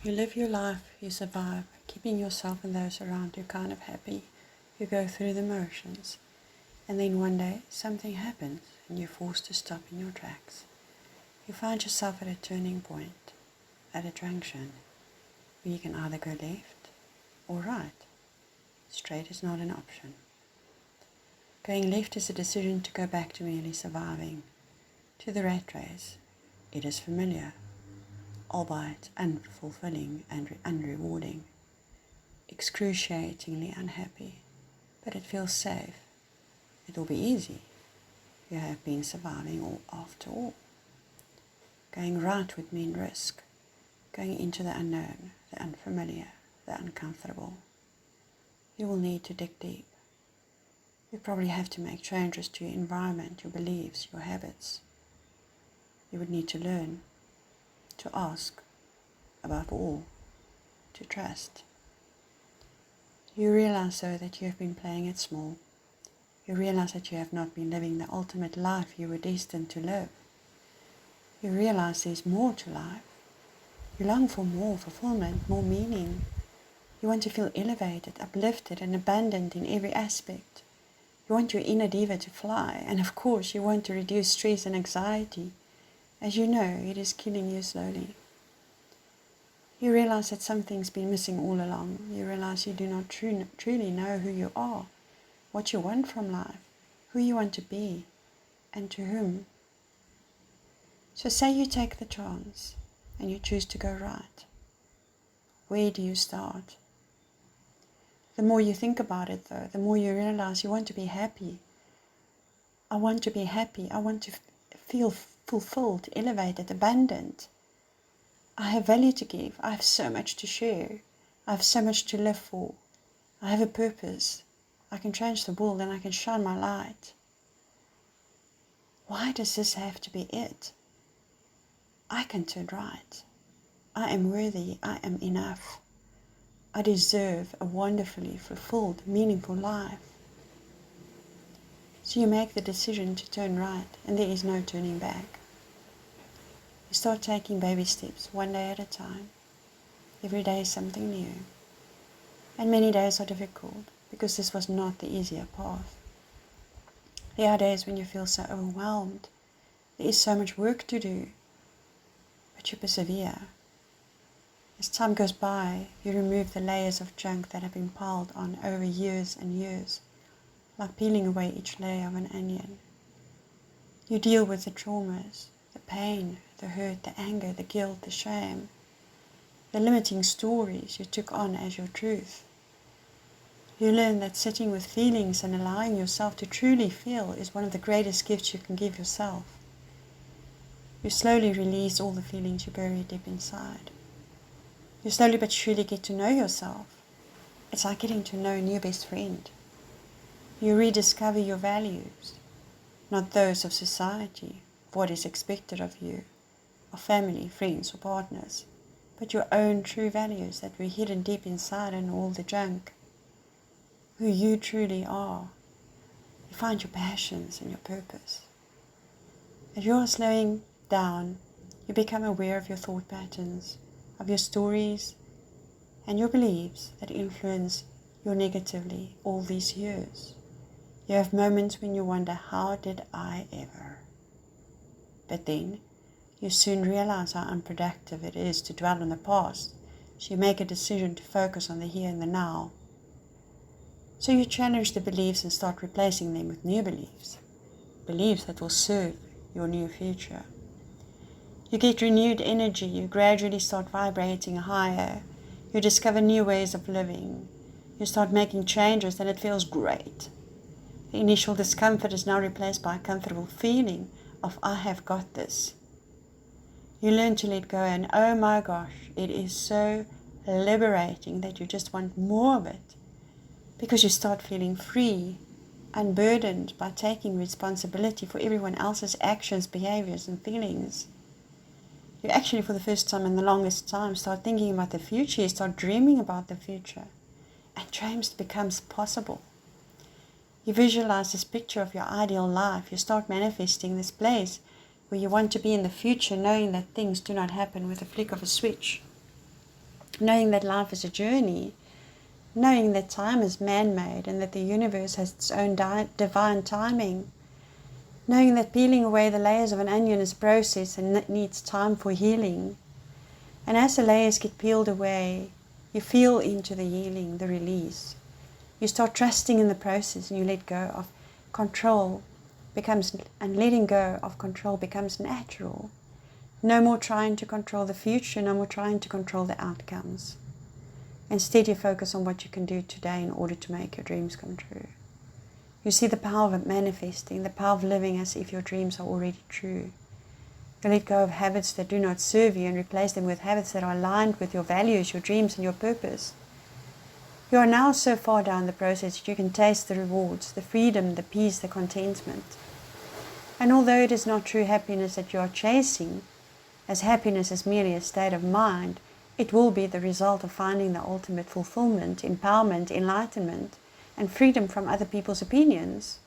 You live your life, you survive, keeping yourself and those around you kind of happy. You go through the motions. And then one day, something happens and you're forced to stop in your tracks. You find yourself at a turning point, at a junction, where you can either go left or right. Straight is not an option. Going left is a decision to go back to merely surviving, to the rat race. It is familiar, albeit unfulfilling and unrewarding, excruciatingly unhappy, but it feels safe. It will be easy. You have been surviving all after all. Going right would mean risk, going into the unknown, the unfamiliar, the uncomfortable. You will need to dig deep. You probably have to make changes to your environment, your beliefs, your habits. You would need to learn, to ask, above all, to trust. You realize, though, that you have been playing it small. You realize that you have not been living the ultimate life you were destined to live. You realize there's more to life. You long for more fulfillment, more meaning. You want to feel elevated, uplifted, and abundant in every aspect. You want your inner diva to fly, and of course you want to reduce stress and anxiety. As you know, it is killing you slowly. You realize that something's been missing all along. You realize you do not truly know who you are, what you want from life, who you want to be, and to whom. So say you take the chance, and you choose to go right. Where do you start? The more you think about it, though, the more you realize you want to be happy. I want to be happy. I want to feel fulfilled, elevated, abundant. I have value to give. I have so much to share. I have so much to live for. I have a purpose. I can change the world and I can shine my light. Why does this have to be it? I can turn right. I am worthy. I am enough. I deserve a wonderfully fulfilled, meaningful life. So you make the decision to turn right, and there is no turning back. You start taking baby steps, one day at a time. Every day is something new. And many days are difficult, because this was not the easier path. There are days when you feel so overwhelmed. There is so much work to do. But you persevere. As time goes by, you remove the layers of junk that have been piled on over years and years, like peeling away each layer of an onion. You deal with the traumas, the pain, the hurt, the anger, the guilt, the shame, the limiting stories you took on as your truth. You learn that sitting with feelings and allowing yourself to truly feel is one of the greatest gifts you can give yourself. You slowly release all the feelings you bury deep inside. You slowly but surely get to know yourself. It's like getting to know a new best friend. You rediscover your values, not those of society, of what is expected of you, of family, friends, or partners, but your own true values that were hidden deep inside in all the junk. Who you truly are. You find your passions and your purpose. As you are slowing down, you become aware of your thought patterns, of your stories and your beliefs that influence you negatively all these years. You have moments when you wonder, how did I ever? But then you soon realize how unproductive it is to dwell on the past, so you make a decision to focus on the here and the now. So you challenge the beliefs and start replacing them with new beliefs, beliefs that will serve your new future. You get renewed energy, you gradually start vibrating higher, you discover new ways of living, you start making changes and it feels great. The initial discomfort is now replaced by a comfortable feeling of I have got this. You learn to let go and oh my gosh, it is so liberating that you just want more of it because you start feeling free, unburdened by taking responsibility for everyone else's actions, behaviors and feelings. You actually, for the first time in the longest time, start thinking about the future. You start dreaming about the future. And dreams becomes possible. You visualize this picture of your ideal life. You start manifesting this place where you want to be in the future, knowing that things do not happen with a flick of a switch. knowing that life is a journey, knowing that time is man-made and that the universe has its own divine timing, knowing that peeling away the layers of an onion is a process and it needs time for healing. And as the layers get peeled away, you feel into the healing, the release. You start trusting in the process and you let go of control and letting go of control becomes natural. No more trying to control the future, no more trying to control the outcomes. Instead, you focus on what you can do today in order to make your dreams come true. You see the power of manifesting, the power of living as if your dreams are already true. You let go of habits that do not serve you and replace them with habits that are aligned with your values, your dreams, and your purpose. You are now so far down the process that you can taste the rewards, the freedom, the peace, the contentment. And although it is not true happiness that you are chasing, as happiness is merely a state of mind, it will be the result of finding the ultimate fulfillment, empowerment, enlightenment, and freedom from other people's opinions.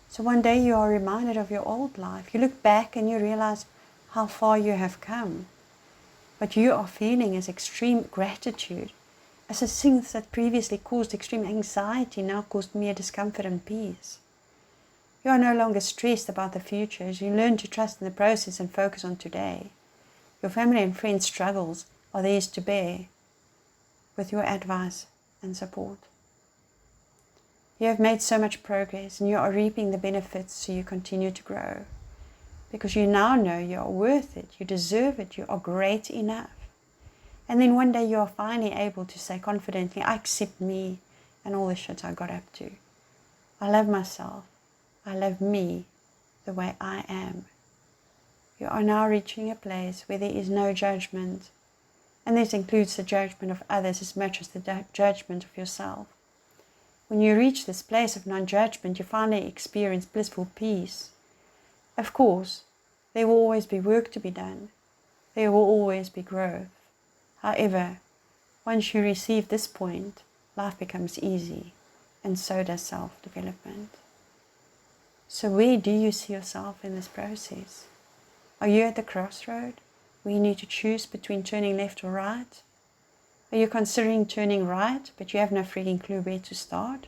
So one day you are reminded of your old life. You look back and you realize how far you have come. What you are feeling is extreme gratitude, as the things that previously caused extreme anxiety now caused mere discomfort and peace. You are no longer stressed about the future as you learn to trust in the process and focus on today. Your family and friends' struggles are theirs to bear with your advice and support. You have made so much progress and you are reaping the benefits, so you continue to grow. Because you now know you are worth it, you deserve it, you are great enough. And then one day you are finally able to say confidently, I accept me and all the shit I got up to. I love myself. I love me the way I am. You are now reaching a place where there is no judgment. And this includes the judgment of others as much as the judgment of yourself. When you reach this place of non-judgment, you finally experience blissful peace. Of course, there will always be work to be done. There will always be growth. However, once you receive this point, life becomes easy, and so does self-development. So where do you see yourself in this process? Are you at the crossroad where you need to choose between turning left or right? Are you considering turning right, but you have no freaking clue where to start?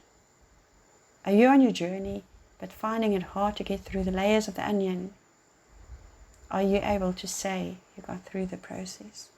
Are you on your journey, but finding it hard to get through the layers of the onion? Are you able to say you got through the process?